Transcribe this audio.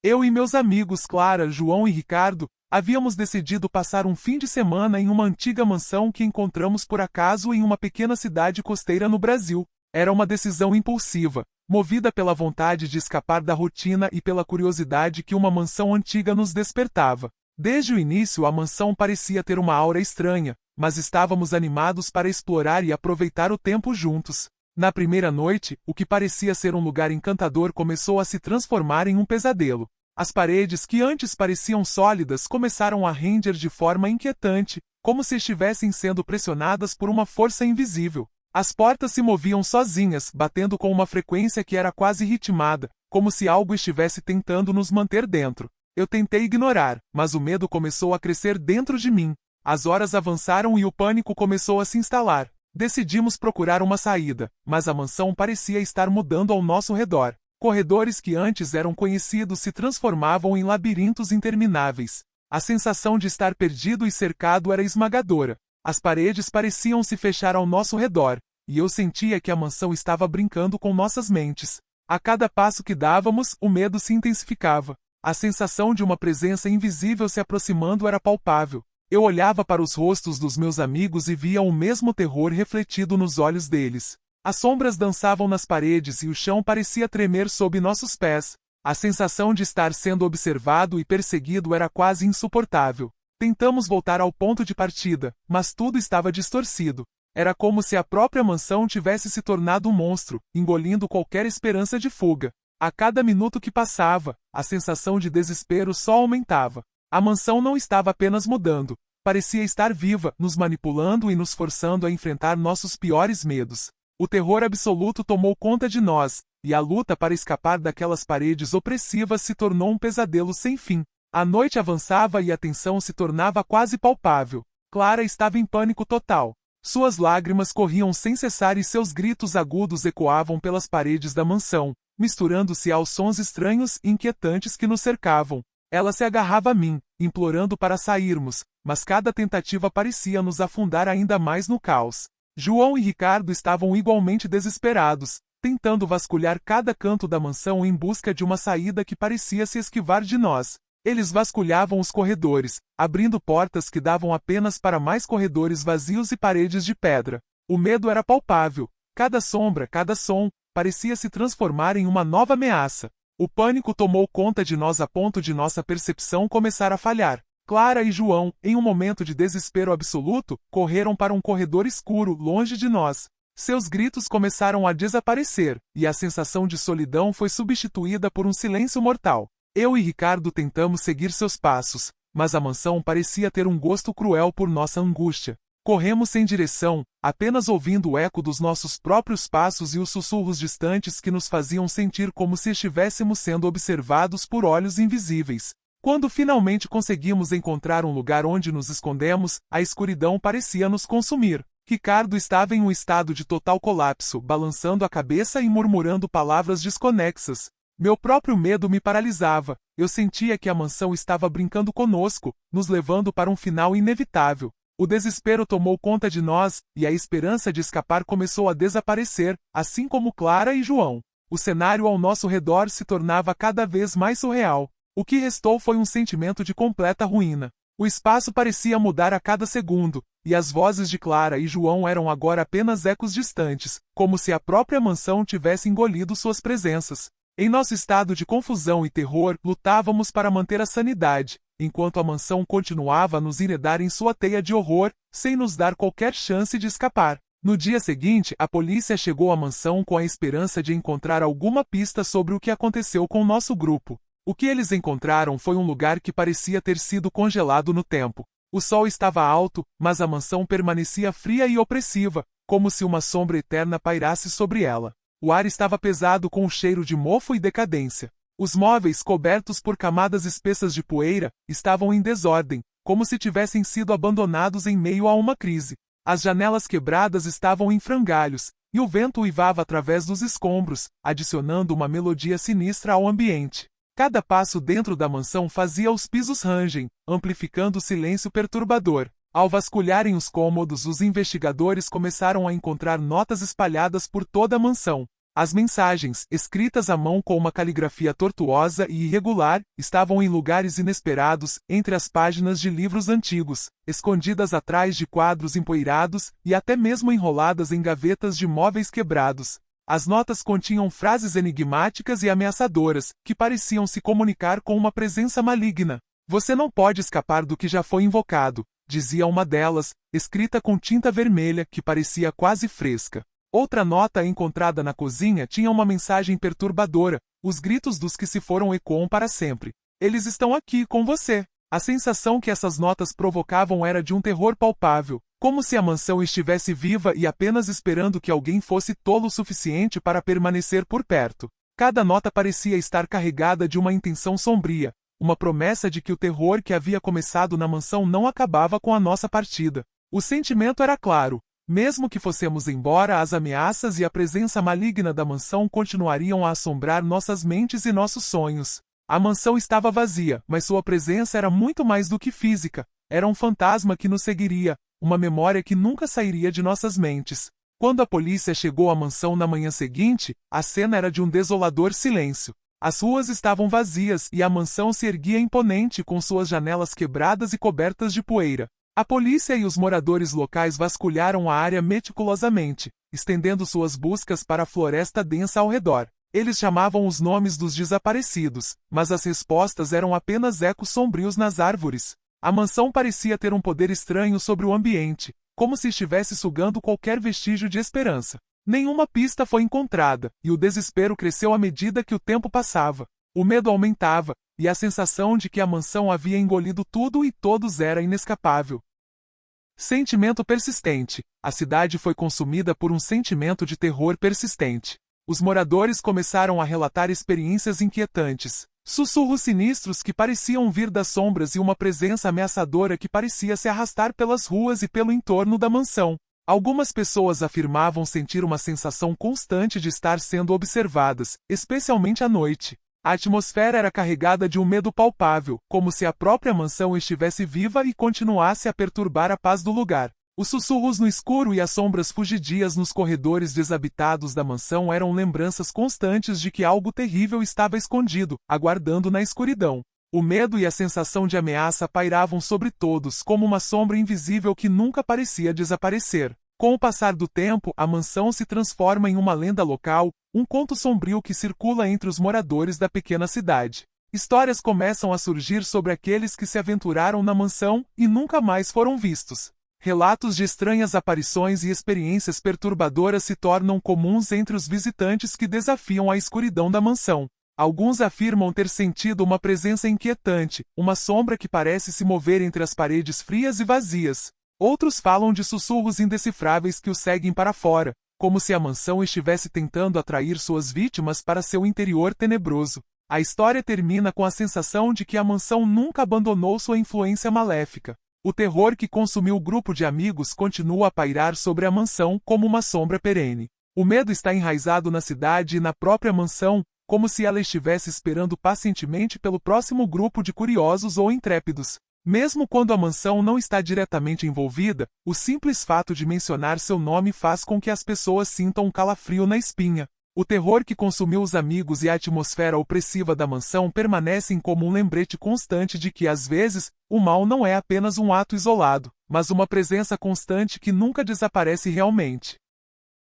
Eu e meus amigos Clara, João e Ricardo, havíamos decidido passar um fim de semana em uma antiga mansão que encontramos por acaso em uma pequena cidade costeira no Brasil. Era uma decisão impulsiva, movida pela vontade de escapar da rotina e pela curiosidade que uma mansão antiga nos despertava. Desde o início, a mansão parecia ter uma aura estranha, mas estávamos animados para explorar e aproveitar o tempo juntos. Na primeira noite, o que parecia ser um lugar encantador começou a se transformar em um pesadelo. As paredes que antes pareciam sólidas começaram a render de forma inquietante, como se estivessem sendo pressionadas por uma força invisível. As portas se moviam sozinhas, batendo com uma frequência que era quase ritmada, como se algo estivesse tentando nos manter dentro. Eu tentei ignorar, mas o medo começou a crescer dentro de mim. As horas avançaram e o pânico começou a se instalar. Decidimos procurar uma saída, mas a mansão parecia estar mudando ao nosso redor. Corredores que antes eram conhecidos se transformavam em labirintos intermináveis. A sensação de estar perdido e cercado era esmagadora. As paredes pareciam se fechar ao nosso redor, e eu sentia que a mansão estava brincando com nossas mentes. A cada passo que dávamos, o medo se intensificava. A sensação de uma presença invisível se aproximando era palpável. Eu olhava para os rostos dos meus amigos e via o mesmo terror refletido nos olhos deles. As sombras dançavam nas paredes e o chão parecia tremer sob nossos pés. A sensação de estar sendo observado e perseguido era quase insuportável. Tentamos voltar ao ponto de partida, mas tudo estava distorcido. Era como se a própria mansão tivesse se tornado um monstro, engolindo qualquer esperança de fuga. A cada minuto que passava, a sensação de desespero só aumentava. A mansão não estava apenas mudando, parecia estar viva, nos manipulando e nos forçando a enfrentar nossos piores medos. O terror absoluto tomou conta de nós, e a luta para escapar daquelas paredes opressivas se tornou um pesadelo sem fim. A noite avançava e a tensão se tornava quase palpável. Clara estava em pânico total. Suas lágrimas corriam sem cessar e seus gritos agudos ecoavam pelas paredes da mansão, misturando-se aos sons estranhos e inquietantes que nos cercavam. Ela se agarrava a mim, implorando para sairmos, mas cada tentativa parecia nos afundar ainda mais no caos. João e Ricardo estavam igualmente desesperados, tentando vasculhar cada canto da mansão em busca de uma saída que parecia se esquivar de nós. Eles vasculhavam os corredores, abrindo portas que davam apenas para mais corredores vazios e paredes de pedra. O medo era palpável. Cada sombra, cada som, parecia se transformar em uma nova ameaça. O pânico tomou conta de nós a ponto de nossa percepção começar a falhar. Clara e João, em um momento de desespero absoluto, correram para um corredor escuro, longe de nós. Seus gritos começaram a desaparecer, e a sensação de solidão foi substituída por um silêncio mortal. Eu e Ricardo tentamos seguir seus passos, mas a mansão parecia ter um gosto cruel por nossa angústia. Corremos sem direção, apenas ouvindo o eco dos nossos próprios passos e os sussurros distantes que nos faziam sentir como se estivéssemos sendo observados por olhos invisíveis. Quando finalmente conseguimos encontrar um lugar onde nos escondemos, a escuridão parecia nos consumir. Ricardo estava em um estado de total colapso, balançando a cabeça e murmurando palavras desconexas. Meu próprio medo me paralisava. Eu sentia que a mansão estava brincando conosco, nos levando para um final inevitável. O desespero tomou conta de nós, e a esperança de escapar começou a desaparecer, assim como Clara e João. O cenário ao nosso redor se tornava cada vez mais surreal. O que restou foi um sentimento de completa ruína. O espaço parecia mudar a cada segundo, e as vozes de Clara e João eram agora apenas ecos distantes, como se a própria mansão tivesse engolido suas presenças. Em nosso estado de confusão e terror, lutávamos para manter a sanidade, enquanto a mansão continuava a nos enredar em sua teia de horror, sem nos dar qualquer chance de escapar. No dia seguinte, a polícia chegou à mansão com a esperança de encontrar alguma pista sobre o que aconteceu com o nosso grupo. O que eles encontraram foi um lugar que parecia ter sido congelado no tempo. O sol estava alto, mas a mansão permanecia fria e opressiva, como se uma sombra eterna pairasse sobre ela. O ar estava pesado com o cheiro de mofo e decadência. Os móveis, cobertos por camadas espessas de poeira, estavam em desordem, como se tivessem sido abandonados em meio a uma crise. As janelas quebradas estavam em frangalhos, e o vento uivava através dos escombros, adicionando uma melodia sinistra ao ambiente. Cada passo dentro da mansão fazia os pisos rangem, amplificando o silêncio perturbador. Ao vasculharem os cômodos, os investigadores começaram a encontrar notas espalhadas por toda a mansão. As mensagens, escritas à mão com uma caligrafia tortuosa e irregular, estavam em lugares inesperados, entre as páginas de livros antigos, escondidas atrás de quadros empoeirados e até mesmo enroladas em gavetas de móveis quebrados. As notas continham frases enigmáticas e ameaçadoras, que pareciam se comunicar com uma presença maligna. Você não pode escapar do que já foi invocado, dizia uma delas, escrita com tinta vermelha que parecia quase fresca. Outra nota encontrada na cozinha tinha uma mensagem perturbadora: os gritos dos que se foram ecoam para sempre. Eles estão aqui com você. A sensação que essas notas provocavam era de um terror palpável, como se a mansão estivesse viva e apenas esperando que alguém fosse tolo o suficiente para permanecer por perto. Cada nota parecia estar carregada de uma intenção sombria, uma promessa de que o terror que havia começado na mansão não acabava com a nossa partida. O sentimento era claro. Mesmo que fossemos embora, as ameaças e a presença maligna da mansão continuariam a assombrar nossas mentes e nossos sonhos. A mansão estava vazia, mas sua presença era muito mais do que física. Era um fantasma que nos seguiria, uma memória que nunca sairia de nossas mentes. Quando a polícia chegou à mansão na manhã seguinte, a cena era de um desolador silêncio. As ruas estavam vazias e a mansão se erguia imponente com suas janelas quebradas e cobertas de poeira. A polícia e os moradores locais vasculharam a área meticulosamente, estendendo suas buscas para a floresta densa ao redor. Eles chamavam os nomes dos desaparecidos, mas as respostas eram apenas ecos sombrios nas árvores. A mansão parecia ter um poder estranho sobre o ambiente, como se estivesse sugando qualquer vestígio de esperança. Nenhuma pista foi encontrada, e o desespero cresceu à medida que o tempo passava. O medo aumentava, e a sensação de que a mansão havia engolido tudo e todos era inescapável. Sentimento persistente. A cidade foi consumida por um sentimento de terror persistente. Os moradores começaram a relatar experiências inquietantes, sussurros sinistros que pareciam vir das sombras e uma presença ameaçadora que parecia se arrastar pelas ruas e pelo entorno da mansão. Algumas pessoas afirmavam sentir uma sensação constante de estar sendo observadas, especialmente à noite. A atmosfera era carregada de um medo palpável, como se a própria mansão estivesse viva e continuasse a perturbar a paz do lugar. Os sussurros no escuro e as sombras fugidias nos corredores desabitados da mansão eram lembranças constantes de que algo terrível estava escondido, aguardando na escuridão. O medo e a sensação de ameaça pairavam sobre todos como uma sombra invisível que nunca parecia desaparecer. Com o passar do tempo, a mansão se transforma em uma lenda local, um conto sombrio que circula entre os moradores da pequena cidade. Histórias começam a surgir sobre aqueles que se aventuraram na mansão e nunca mais foram vistos. Relatos de estranhas aparições e experiências perturbadoras se tornam comuns entre os visitantes que desafiam a escuridão da mansão. Alguns afirmam ter sentido uma presença inquietante, uma sombra que parece se mover entre as paredes frias e vazias. Outros falam de sussurros indecifráveis que os seguem para fora, como se a mansão estivesse tentando atrair suas vítimas para seu interior tenebroso. A história termina com a sensação de que a mansão nunca abandonou sua influência maléfica. O terror que consumiu o grupo de amigos continua a pairar sobre a mansão como uma sombra perene. O medo está enraizado na cidade e na própria mansão, como se ela estivesse esperando pacientemente pelo próximo grupo de curiosos ou intrépidos. Mesmo quando a mansão não está diretamente envolvida, o simples fato de mencionar seu nome faz com que as pessoas sintam um calafrio na espinha. O terror que consumiu os amigos e a atmosfera opressiva da mansão permanecem como um lembrete constante de que, às vezes, o mal não é apenas um ato isolado, mas uma presença constante que nunca desaparece realmente.